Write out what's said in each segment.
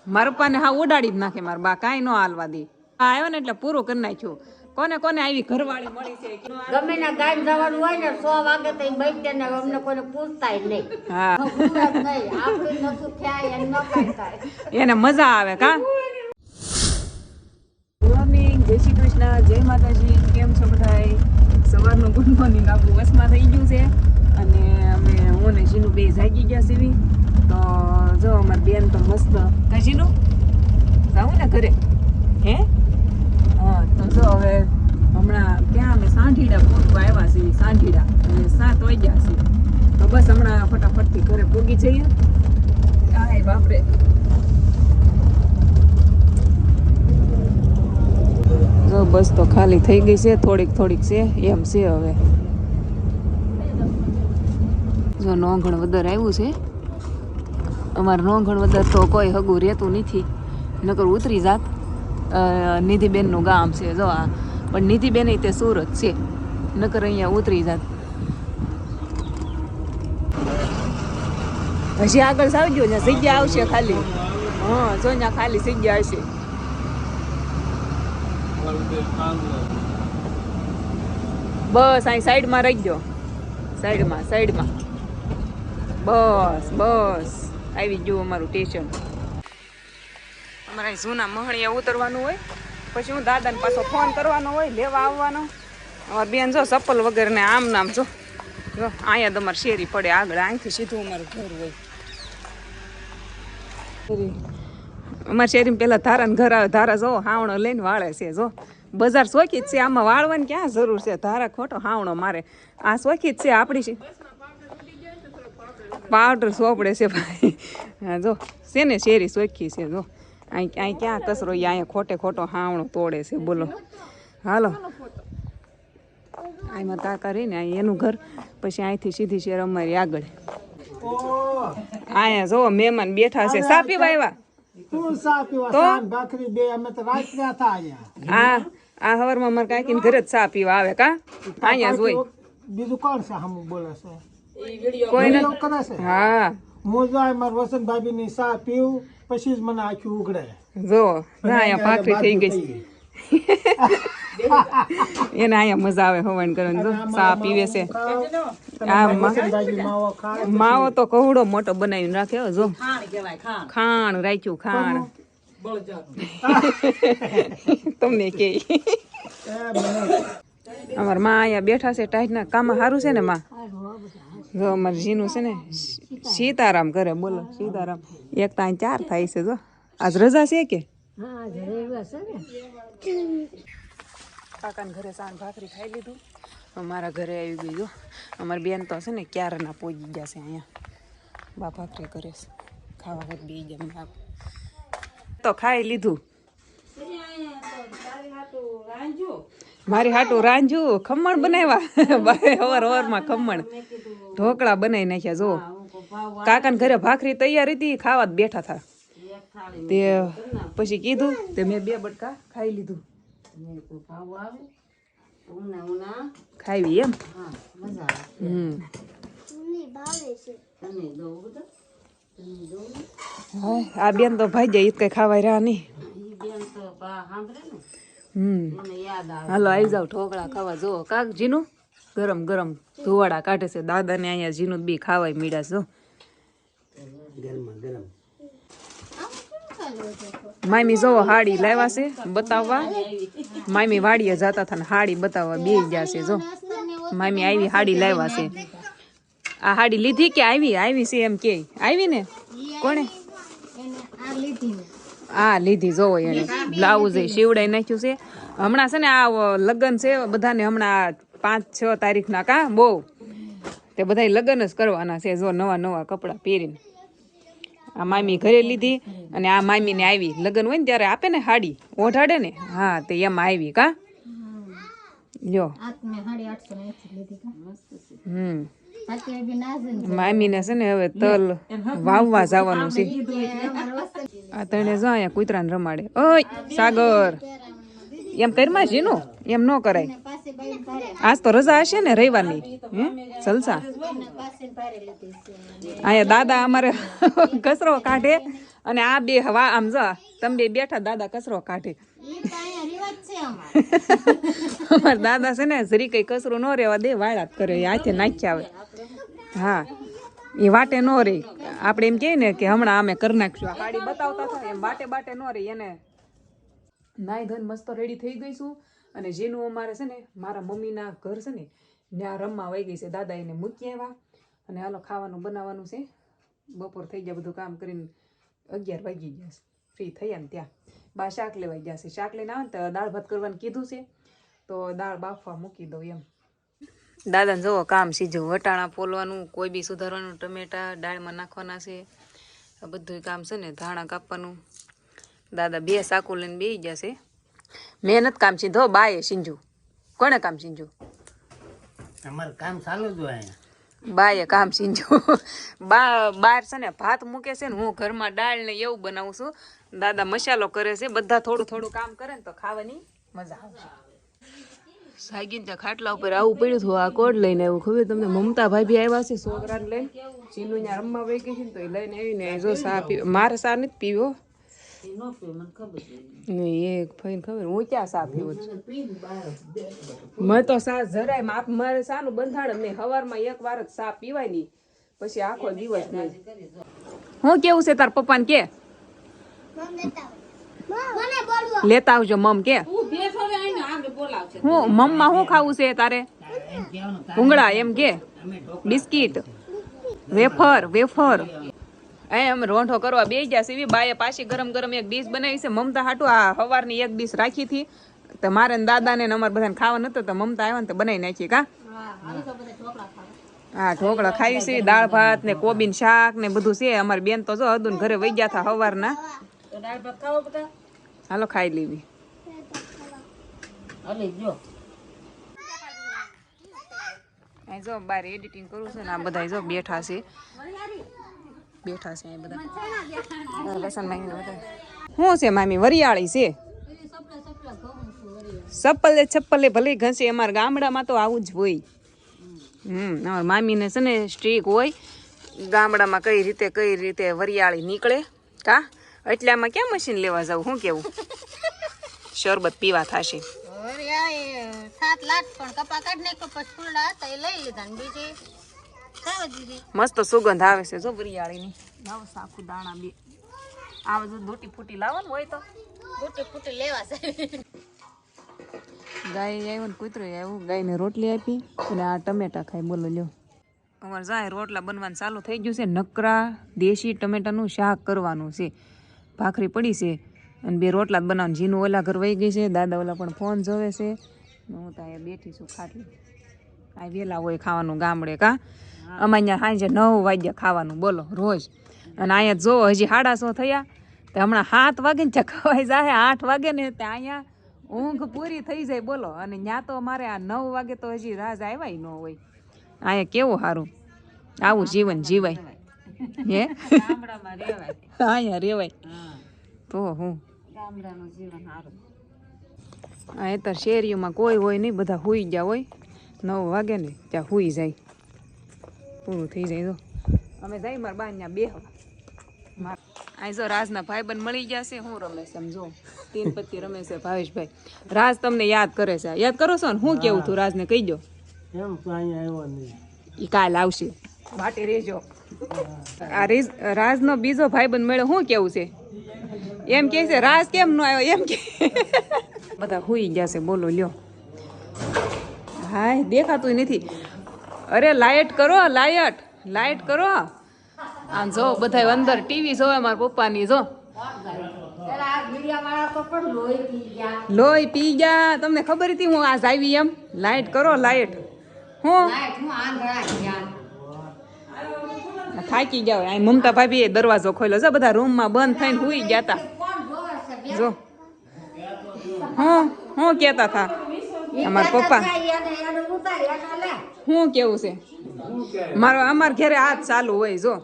મારા પપ્પાને હા ઉડાડી જ નાખે મારા બા કાંઈ ન હાલવા દે. આ આવ્યો ને એટલે પૂરું કરી નાખ્યું. કોને કોને આવી ઘરવાળી મળી છે ગમે ના ગામ જવાનું હોય ને 100 વાગે તો બૈઠે ને અમને કોઈને પૂછતાય નહીં. હા આપણે નતું થાય એમ ન થાય એને મજા આવે કા. ગુડ મોર્નિંગ, જય શ્રી કૃષ્ણ, જય માતાજી. કેમ છો બધાય? સવારનું ગુડ મોર્નિંગ આપણું વસમાં થઈ ગયું છે અને અમે હું ને જીનું બે જાગી ગયા સીવી. તો જો અમારી બેન તો મસ્ત કાજીનું જાવું ને ઘરે હે. હા તો જો હવે હમણાં ક્યાં અમે સાંઢીડા પૂરવા આવ્યા છીએ. સાંઢીડા અને 7 વાગ્યા છે તો બસ હમણાં ફટાફટથી ઘરે પૂગી જઈએ. આય બાપરે, જો બસ તો ખાલી થઈ ગઈ છે, થોડીક થોડીક છે એમ છે. હવે જો નોંઘણ વધારે આવ્યું છે. અમારે નોંઘણ વધારે તો કોઈ હગું રહેતું નથી, નકર ઉતરી જાત. નિધિબેનનું ગામ છે જો આ, પણ નિધિબેન તે સુરત છે, નકર અહીંયા ઉતરી જાત. હજી આગળ આવજો ને જગ્યા આવશે ખાલી. હા જો ત્યાં ખાલી જગ્યા આવશે. બસ અહીં સાઈડમાં રહી ગયો, સાઈડમાં સાઈડમાં. બસ બસ આવી ગયું અમારું સ્ટેશન. અમારે જૂના મહણિયા ઉતરવાનું હોય, પછી હું દાદાને પાછો ફોન કરવાનો હોય, લેવા આવવાનો. અમારે બેન જો ચપ્પલ વગર ને આમ નામ જો જો અહીંયા તમારે શેરી પડે આગળ, અહીંથી સીધું અમારું ઘર હોય. અમારી શેરીમાં પેલા ધારાને ઘર આવે. ધારા જો હાવણો લઈને વાળે છે. જો બજાર શોખી જ છે, આમાં વાળવાની ક્યાં જરૂર છે? ધારા ખોટો હાવણો મારે. આ શોખી જ છે આપણી છે, પાવડર સોપડે છે ભાઈ. હા જો છે ને શેરી શોખી છે. જો અહીં ક્યાં કચરો, અહીંયા ખોટે ખોટો હાવણો તોડે છે. બોલો હાલો, આમાં કાકા રહીને અહીં એનું ઘર, પછી અહીંથી સીધી શેર અમારી આગળ. અહીંયા જો મહેમાન બેઠા છે. સા પીવા આવ્યા આ હવારમાં અમારે કાકીને ઘરે જ ચા પીવા આવે કા. અહીંયા જ હોય. બીજું કોણ છે હમ બોલે છે? કોઈ નથી. હા હું જાય મારા વસંત ભાભી ની ચા પીવું પછી જ મને આખી ઉઘડે. જો અહીંયા ભાખરી થઈ ગઈ. એને અહીંયા મજા આવે હવન કરવાની. જો ચા પીવે છે. આ માવો તો કવડો મોટો બનાવીને રાખ્યો. જો ખાણ રાખ્યું, ખાણ તમને કે અમાર માં અહીંયા બેઠા છે. ટાઈટના કામ સારું છે ને માં. જો અમારે જીનું છે ને સીતારામ કરે. બોલો સીતારામ. એક તો અહીં 4 થાય છે. જો આજ રજા છે કે કાકાને ઘરે સાંજ ભાખરી ખાઈ લીધું. અમારા ઘરે આવી ગઈ. જો અમારી બેન તો છે ને ક્યારના પહોંચી ગયા છે. અહીંયા બા ભાખરી કરે છે, ખાવા ઘર બી ગયા તો ખાઈ લીધું. મારી હાટું રાંજુ ખમણ બનાવ્યા. હવાર હવારમાં ખમણ ઢોકળા બનાવી નાખ્યા. જો કાકાને ઘરે ભાખરી તૈયાર હતી, ખાવા જ બેઠા હતા. તે પછી કીધું તે મેં 2 બટકા ખાઈ લીધું. ખાવી એમ. આ બેન તો ભાઈ જાય કઈ ખાવાય રહ્યા નહીં. હાલો આવી જાવ ઢોકળા ખાવા. જો કાક જીનું ગરમ ગરમ ધુવાડા કાઢે છે. દાદા ને અહીંયા જીનું બી ખાવાય મીડા. જો મામી જો હાડી લાવ્યા છે બતાવવા. મામી વાડીએ જતા હતા ને હાડી બતાવવા બે ગયા છે. જો મામી આવી હાડી લાવ્યા છે. આ હાડી લીધી કે આવી? આવી છે એમ કે આવી ને. કોણે આ લીધી? જોવો એને બ્લાઉઝ શીવડાઈ નાખ્યું છે. હમણાં છે ને આ લગ્ન છે બધાને, હમણાં 5-6 તારીખના કા બહુ તે બધા લગ્ન જ કરવાના છે. જો નવા નવા કપડાં પહેરીને આ મામી ઘરે લીધી અને આ મામી ને આવી લગ્ન હોય ને ત્યારે આપે ને હાડી ઓઢાડે ને. હા તે એમાં આવી કા. લ્યો મામી ને છે ને હવે તલ વાવવા જવાનું છે. આ તને જો અહીંયા કૂતરાને રમાડે. ઓય સાગર એમ કરમાં જીનું એમ ન કરાય. પાસે બાઈ ભારે આજ તો રજા હશે ને રવિવારની. જલસા. પાસે ભારે લીધી છે. અહીંયા દાદા અમારે કચરો કાઢે અને આ બે હવા આમ જો તમે બે બેઠા દાદા કચરો કાઢે. ઈ તો અહીંયા રિવાજ છે અમારે. અમારા દાદા છે ને જરી કઈ કચરો ન રહેવા દે વાળા જ કરે હાથે નાખ્યા આવે. હા એ વાટે ન રે આપણે એમ કહીએ ને કે હમણાં અમે કરી નાખશું આ ગાડી બતાવતા હતા એમ બાટે બાટે ન રે એને. નાઈ ધોઈને મસ્ત રેડી થઈ ગઈ છું અને જેનું અમારે છે ને મારા મમ્મીના ઘર છે ને ત્યાં રમવા વહી ગઈ છે. દાદા એને મૂકી આવ્યા અને હાલો ખાવાનું બનાવવાનું છે. બપોર થઈ ગયા બધું કામ કરીને 11 વાગી ગયા છે. ફ્રી થયા ને ત્યાં બા શાક લેવાઈ ગયા છે. શાક લઈને આવે ને તો દાળ ભાત કરવાનું કીધું છે તો દાળ બાફવા મૂકી દઉં એમ. દાદાને જુઓ કામ સીધું વટાણા ફોલવાનું કોઈ બી સુધારવાનું ટમેટા દાળમાં નાખવાના છે. આ બધું કામ છે ને ધાણા કાપવાનું. દાદા 2 સાકુ લઈને બેસી ગયા છે. મહેનત કામ સીધો બાએ સીંજુ. કોણે કામ સીંજુ? અમારું કામ ચાલુ જ હોય અહીંયા. બાએ કામ સીંજુ. બા બાર છે ને ભાત મૂકે છે ને હું ઘરમાં દાળ ને એવું બનાવું છું. દાદા મસાલો કરે છે. બધા થોડું થોડું કામ કરે ને તો ખાવાની મજા આવશે. સાગીન ત્યાં ખાટલા ઉપર આવું પડ્યું હતું. આ કોડ લઈને આવ્યું ખબર તમને મમતા ભાભી આવ્યા છે છોકરાને લઈને. ચીનું ત્યાં રમવા વહી ગઈ છે ને તો એ લઈને આવીને જો સા પી મારે સા નથી પીવો. નહીં એક ભાઈને ખબર હું ક્યાં સા પીવો છું. મેં તો સા જરાય મારે સાનું બંધાણ નહીં. સવારમાં એક વાર જ સા પીવાય નહીં પછી આખો દિવસ નહીં. હું કેવું છે તાર પપ્પાને કે લેતા આવજો મમ કે હું મમ્મા શું ખાવું છે તારે? ભૂંગળા એમ કે બિસ્કીટ વેફર વેફર એમ રોંઠો કરવા બે ગયા સીવી. બાએ પાછી ગરમ ગરમ એક ડીશ બનાવી છે મમતા હાટું. આ સવારની એક ડીશ રાખી હતી તો મારે ને દાદાને ને અમારે બધાને ખાવા નતો તો મમતા આવ્યા ને તો બનાવી નાખી. કા હા ઢોકળા ખાઈ છે. દાળ ભાત ને કોબીન શાક ને બધું છે. અમારી બેન તો જો હદુન ઘરે વહી ગયા હતા સવારના. હાલો ખાઈ લેવી. જો બાર એડિટિંગ કરું છું ને આ બધા જો બેઠા છે એ બધા લસણ માંગીને બધા શું છે મામી વરિયાળી છે. છપ્પલે ભલે ઘસે. અમારા ગામડામાં તો આવું જ હોય. અમારા મામીને છે ને સ્ટ્રીક હોય ગામડામાં કઈ રીતે વરિયાળી નીકળે. કા એટલામાં ક્યાં મશીન લેવા જાવ? શું કેવું શરબત પીવા થશે. મસ્ત સુગંધ આવે છે જો વરિયાળીની. લાવો સાખું દાણા બે આવે જો દોટી ફૂટી લાવવાનું હોય તો ફૂટી ફૂટી લેવા છે. ગાય આવ્યો ને કૂતરો આવ્યું. ગાયને રોટલી આપી અને આ ટમેટા ખાઈ. બોલો લ્યો અમારે જાય રોટલા બનવાનું ચાલુ થઈ ગયું છે. નકરા દેશી ટમેટાનું શાક કરવાનું છે. ભાખરી પડી છે અને 2 રોટલા જ બનાવવાનું. જીનું ઓલા ઘર વહી ગઈ છે. દાદા ઓલા પણ ફોન જોવે છે. હું તો અહીંયા બેઠી છું ખાટલી. આ વહેલા હોય ખાવાનું ગામડે. કા અમારે અહીંયા સાંજે 9 વાગ્યા ખાવાનું બોલો રોજ. અને અહીંયા જો હજી 9:30 થયા તો હમણાં 7 વાગે ને ત્યાં ખવાઈ જાય. 8 વાગે ને ત્યાં અહીંયા ઊંઘ પૂરી થઈ જાય બોલો. અને ત્યાં તો અમારે આ 9 વાગે તો હજી રાજ આવ્યા ન હોય. અહીંયા કેવું સારું આવું જીવન જીવાય. હે અહીંયા રેવાય તો હું ગામડાનું જીવન સારું. આ તો શેરીઓમાં કોઈ હોય નહીં. બધા સૂઈ ગયા હોય 9 વાગે ને ત્યાં સૂઈ જાય. પૂરું થઈ જાય. તો અમે જાય મારા બા ત્યાં બેહવા. આ જો રાજના ભાઈબંધ મળી ગયા છે. હું રમે છે સમજો 3 પત્તી રમે છે ભાવેશભાઈ. રાજ તમને યાદ કરે છે. યાદ કરો છો ને? હું કેવું તું રાજને કહી દો. એમ તો અહીંયા આવ્યો નહીં. એ કાલ આવશે વાટે રહેજો. આ રાજનો બીજો ભાઈબંધ મળ્યો. શું કેવું છે? એમ કે છે રાજ કેમ ન આવ્યો એમ કે. બધા હુઈ ગયા છે બોલો લ્યો. હાય દેખાતું નથી. અરે લાઇટ કરો લાઇટ કરો. આમ જો બધા અંદર ટીવી જોવે મારા પપ્પાની. જો લોહી પી ગયા. તમને ખબર હતી હું આજ આવી એમ? લાઇટ કરો લાઇટ. હું થાકી ગયા. અહીં મમતા ભાભી દરવાજો ખોલ્યો છે. બધા રૂમમાં બંધ થઈને હુઈ ગયા હતા. જો હું કેતા હતા અમારા પપ્પા. શું કેવું છે? અમાર ઘરે હાથ ચાલુ હોય. જો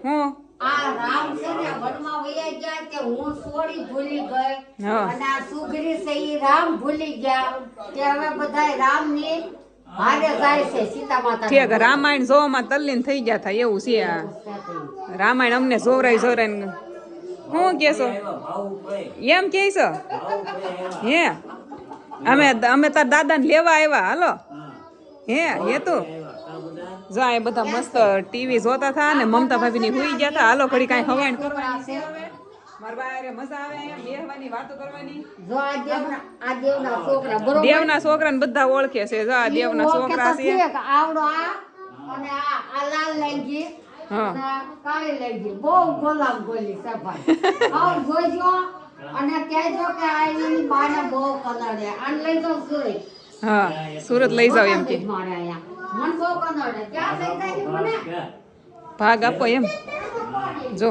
હું આ રામ છે ને વનમાં વયા ગયા કે હું સોરી ભૂલી ગઈ હા. અને આ સુગ્રી છે ઈ રામ ભૂલી ગયા કે હવે બધાય રામની હારે જાય છે સીતા માતા ઠીક રામાયણ જોવામાં તલ્લીન થઈ ગયા હતા એવું છે આ રામાયણ અમને જોવરાય જોવરાય શું કેશો એમ કે છો હે અમે તાર દાદાને લેવા આવ્યા હાલો હે તો જો આ બધા મસ્ત ટીવી જોતા હતા ને મમતા ભાભીની હુઈ ગયા હતા હાલો ઘડી કાંઈ હવાણ કરવાની છે હવે મારા બારે મજા આવે અહીંયા બેહવાની વાતો કરવાની જો આ દેવના છોકરા બરોબર દેવના છોકરાને બધા ઓળખે છે જો આ દેવના છોકરા છે આવડો આ અને આ લાલ લેંગી હા. અને આ કાળી લેંગી બહુ ગોલામ ગોલી છે ભાઈ આવ જોઈજો અને કહેજો કે આ એની બાને બહુ કલડે આને લઈ જાવ સુરત હા સુરત લઈ જાવ એમ કે મારે અહીંયા મન બહુ કલડે ક્યાં લઈ જાય મને ભાગ આપો એમ જો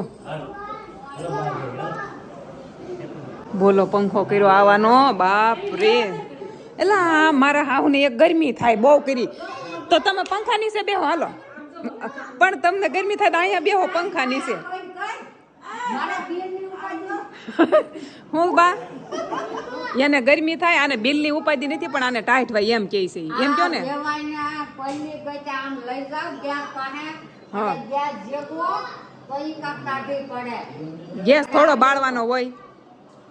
બોલો પંખો કર્યો આવવાનો બાપ રે એલા મારા હાવને એક ગરમી થાય બહુ કરી તો તમે પંખા નીચે બેહો હાલો પણ તમને ગરમી થાય તો અહીંયા બેહો પંખા નીચે મારા પીરની ઉપાડી હું બા એને ગરમી થાય આને બિલની ઉપાધિ નથી પણ આને ટાઈટ હોય એમ કે છે એમ કયો ને દેવાના પલ્લી ગઈ આમ લઈ જાવ ગેસ પાને હા. અને ગેસ જેકો તો ઈ કાપ કાઢી પડે ગેસ થોડો બાળવાનો હોય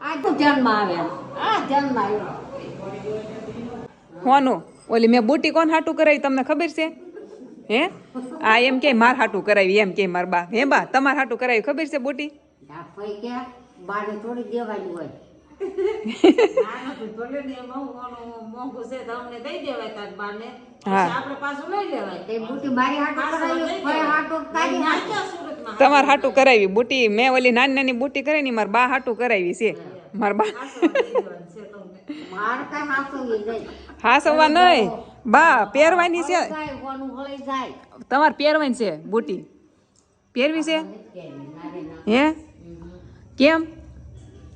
આ તો ધ્યાનમાં આવે આ ધ્યાનમાં આવ્યો હોનું ઓલી મેં બુટી કોણ હાટું કરાવી તમને ખબર છે હે આ એમ કે માર હાટું કરાવી એમ કે માર બા હે બા તમાર હાટું કરાવી ખબર છે બુટી આ ફઈ કે બાને થોડી દેવાની હોય હા તે બુટી મારી હાટો કરાવી ફઈ હાટો તારી હાટો તમાર હાટું કરાવી બુટી મેં ઓલી નાની નાની બુટી કરાવી ની માર બા હાટું કરાવી છે માર બા માર કઈ હાસું નહીં હા સવા નહીં બા પહેરવાની છે જાય કોનું હળી જાય તમાર પહેરવાની છે બુટી પહેરવી છે હે કેમ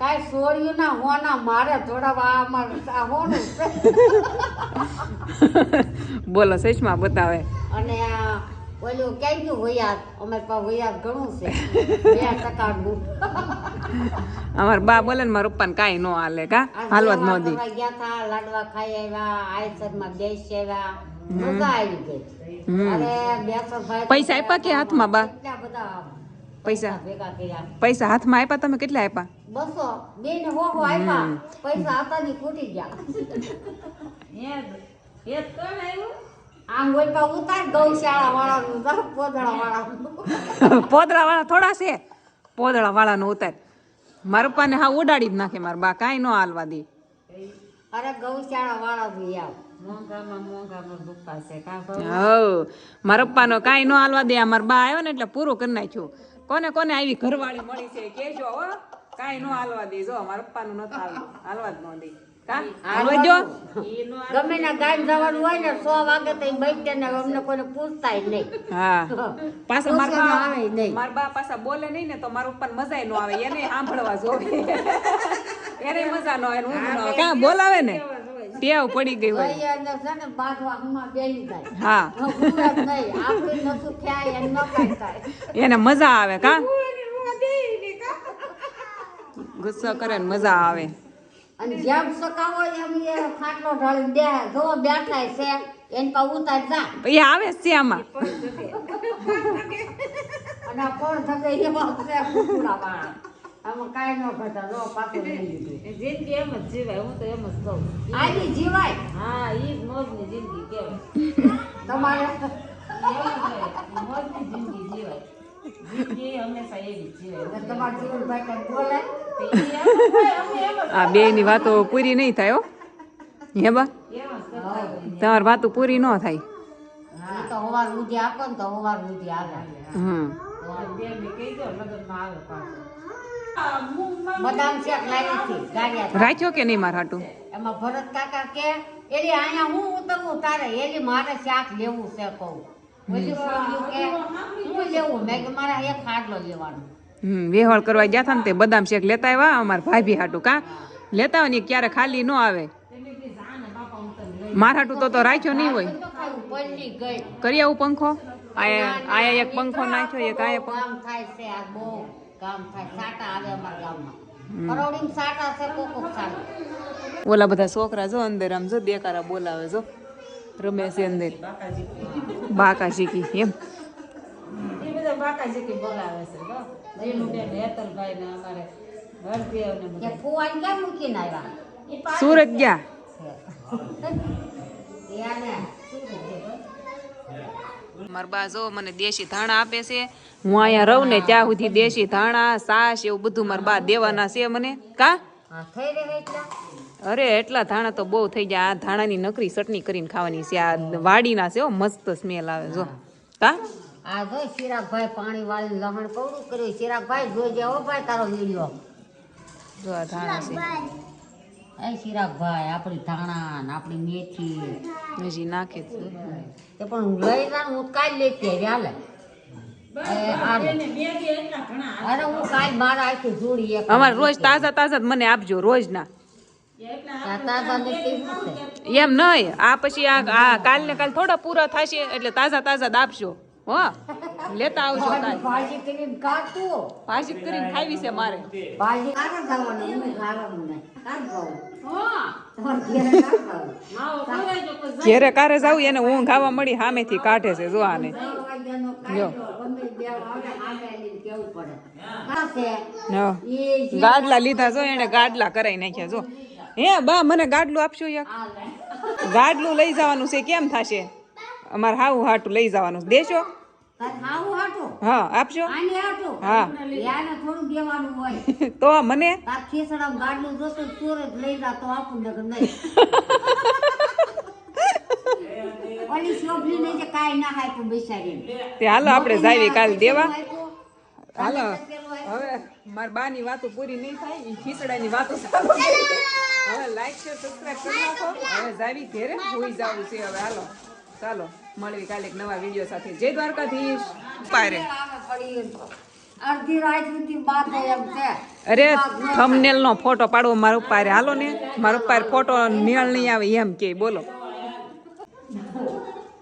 કાઈ સોર્યું ના હોના મારે થોડા અમાર આ હોનું છે. બોલો સચમાં બતાવે અને આ ઓલું ક્યાં ગયું વયાદ અમારે પાસે વયાદ ઘણું છે 2% અમાર બા બોલે ને મારા પપ્પાને કાંઈ ન હાલે કા હાલવા જ ન દી ગયા હતા લાડવા ખાઈ આવ્યા આયસરમાં બેસી આવ્યા મજા આવી ગઈ અરે 200 પૈસા આપ્યા કે હાથમાં બા કેટલા બધા પૈસા ભેગા કર્યા પૈસા હાથમાં આપ્યા તમે કેટલા આપ્યા 200 બેને હોહો આપ્યા પૈસા હતા ની ખૂટી ગયા આમ હોય પા ઉતાર ગૌશાળા વાળાનું પોદળા વાળાનું પોદળા વાળા થોડા છે પોદળા વાળાનો ઉતાર મારા પપ્પાને હા ઉડાડી જ નાખે મારા બા કાંઈ ન હાલવા દે અરે ગૌશાળા વાળાનું યાર હવ મારા પપ્પાનો કાંઈ ન હાલવા દે આ મારા બા આવ્યો ને એટલે પૂરું કરી નાખ્યું કોને કોને આવી ઘરવાળી મળી છે કેજો હો કાંઈ ન હાલવા દે જો મારા પપ્પાનું નથી હાલવા જ ન દે કા હાલવા દો ગમે ના ગામ જવાનું હોય ને 100 વાગે તો બેઠે ને અમને કોઈને પૂછતાય નહીં હા પાછા મારા બા આવે નહીં મારા બા પાછા બોલે નહીં ને તો મારા પપ્પાને મજા ન આવે એને સાંભળવા જોવે એને મજા ન આવે ને ઊંઘ ન આવે કાં બોલાવે ને ટેવ પડી ગઈ હોય ભાઈ અંદર છે ને બાજવા હમણાં બેસી જાય હા પૂરા જ નહીં આપણે નતું થાય એને ન કાંઈ થાય એને મજા આવે કા ગુસ્સો કરે ને મજા આવે અને જેમ સકાવો એમ એ ખાટલો ઢાળી દે જો બેઠા છે એને પા ઉતાર જા એ આવે જ છે આમાં અને આ કોણ થકે એમાં છે કુકડા વાળા આમાં કાંઈ ન ઘટા જો પાછું લઈ લીધું જિંદગી એમ જ જીવાય હું તો એમ જ કહું આની જીવાય હા ઈ જ મોજની જિંદગી કહેવાય તમારે મોજની જિંદગી જીવાય જિંદગી હંમેશા એવી જ જીવાય તમારા જીવનભાઈ કઈ બોલે આ બે ની વાતો પૂરી નહીં થાય હો હે બા તમારી વાતો પૂરી ન થાય ઈ તો હવાર ઉધી આપો ને તો હવાર ઉધી આવે બદામ શેક લાવી હતી ગાડિયા રાખ્યો કે નહીં મારા હાટું એમાં ભરત કાકા કે એલી અહીંયા હું ઉતરવું તારે એલી મારે શાક લેવું છે કહું ઓલી છોકરીઓ કે હું લેવું મેં કે મારે એક ખાટલો લેવાનો વેવાળ કરવા ગયા હતા ને તે બદામ શેક લેતા આવ્યા અમારા ભાભી હાટું કા લેતા હોય ને ક્યારે ખાલી ન આવે મારા હાટું તો રાખ્યો નહીં હોય તો ખાવું પલ્લી ગઈ કરી આવું પંખો આયા એક પંખો નાખ્યો, એક આયા પંખો. કામ થાય છે આ બહુ કામ થાય સાટા આવે અમારા ગામમાં કરોડીમ સાટા છે કોકો ચાલે ઓલા બધા છોકરા જો અંદર આમ જો દેકારા બોલાવે જો રમે છે અંદર બાકા શીખી એમ. એ બધા બાકાજી કે બોલાવે છે હો. જીનુબેન, હેતલભાઈ ને અમારે હરદેવ ને કે બધા. ફુવાન કેમ મૂકીને આવ્યા એ પાછળ સુરત ગયા. યાને મારા બા જો મને દેશી ધાણા આપે છે. હું અહીંયા રહું ને ત્યાં સુધી દેશી ધાણા છાશ એવું બધું મારા બા દેવાના છે મને. કા હા થઈ રહે એટલા અરે એટલા ધાણા તો બહુ થઈ ગયા. આ ધાણાની નકરી ચટણી કરીને ખાવાની છે. આ વાડીના છે હો, મસ્ત સ્મેલ આવે જો. કા આ જો ચિરાગભાઈ પાણી વાળીને લહણ કવડું કર્યું ચિરાગભાઈ જોઈ જાઓ ભાઈ તારો વિડીયો જો આ ધાણા છે એ ચિરાગભાઈ આપણી ધાણા ને આપણી મેથી હજી નાખે છે. તે પણ હું લઈ જાઉં હું કાલ લેતી આવી હાલે અરે હું કાલ મારા આખી જોડી એક અમારે રોજ તાજા તાજા જ મને આપજો રોજ ના. તાતા નથી શું છે એમ નહીં આ પછી આ કાલ ને કાલ થોડા પૂરા થશે એટલે તાજા તાજા જ આપજો હો. લેતા આવજો કાલ. ભાજી કરીને કાઢતું ભાજી કરીને ખાવી છે મારે. ભાજી કાઢો જવાનું હું ખાવાનું નહીં કાઢ જાઉં તમારે ઘેરે ના ખાવું માવો ખવડાવી દો કોઈ ઘેરે કારે જાવ એને ઊંઘ આવવા મળી સામેથી કાઢે છે જો આને. 9 વાગ્યાનો કાઢ્યો ગમે બે આવે આમે લઈને કેવું પડે કાસે હા. એ ગાડલા લીધા જો એને ગાડલા કરાઈ નાખ્યા જો. હે બા મને ગાડલું આપશો યાર. ગાડલું લઈ જવાનું છે કેમ થશે? અમારે હાવું હાટું લઈ જવાનું છે. દેશો? હાવું હાટું હા આપશો. આને હાટું હા યાને થોડું દેવાનું હોય તો મને તાર ખીસડા ગાડલું જોતો સુરત લઈ જા તો આપું નગર નહીં ઓલી શોભલી ને જે કાઈ ના આપ્યું બિચારી તે હાલો આપણે જાવી કાલ દેવા. હાલો હવે માર બાની વાતો પૂરી નહીં થાય ઈ ખીચડાની વાતો ચાલુ થઈ. હવે લાઈક શેર સબસ્ક્રાઇબ કરી નાખો. હવે જાવી ઘેરે હોઈ જાવું છે હવે. હાલો ચાલો મળવી કાલે એક નવા વિડીયો સાથે. જય દ્વારકાધીશ. પારે અડધી રાત સુધી બાદ એમ છે અરે થંબનેલ નો ફોટો પાડવો મારા ઉપર હાલો ને. મારા ઉપર ફોટો નિયળ નહીં આવે એમ કે બોલો.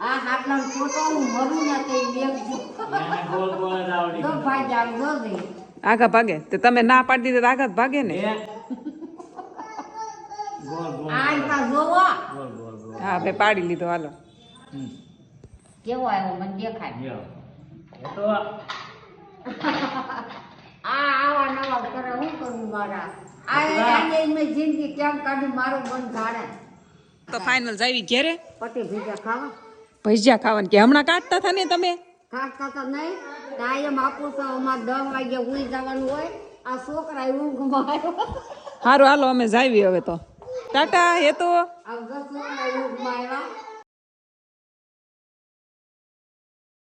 આ હાટલા ફોટો હું મરું ને તે લેખજો તો ભાઈ જાવ દો દે આગા ભાગે તો તમે ના પાડી દીધા આગા જ ભાગે ને. આ તા જોવો હા ભાઈ પાડી લીધો હાલો. કેવો આવ્યો મને દેખાય આ આવા નવા કરે હું કરું મારા આ મેં જિંદગી કેમ કાઢી મારું મન જાણે તો ફાઇનલ જાવી ઘેરે પટી ભીજા ખાવા ભજીયા ખાવાનું કે હમણાં કાઢતા હતા ને તમે. ખાતા તો નહીં કાયમ આપું તો અમારે 10 વાગે ઉઈ જવાનું હોય આ છોકરા ઊંઘમાં આવ્યો સારું હાલો અમે જાવી હવે તો. ટાટા હે તો આ 10 છોકરા ઊંઘમાં આવ્યા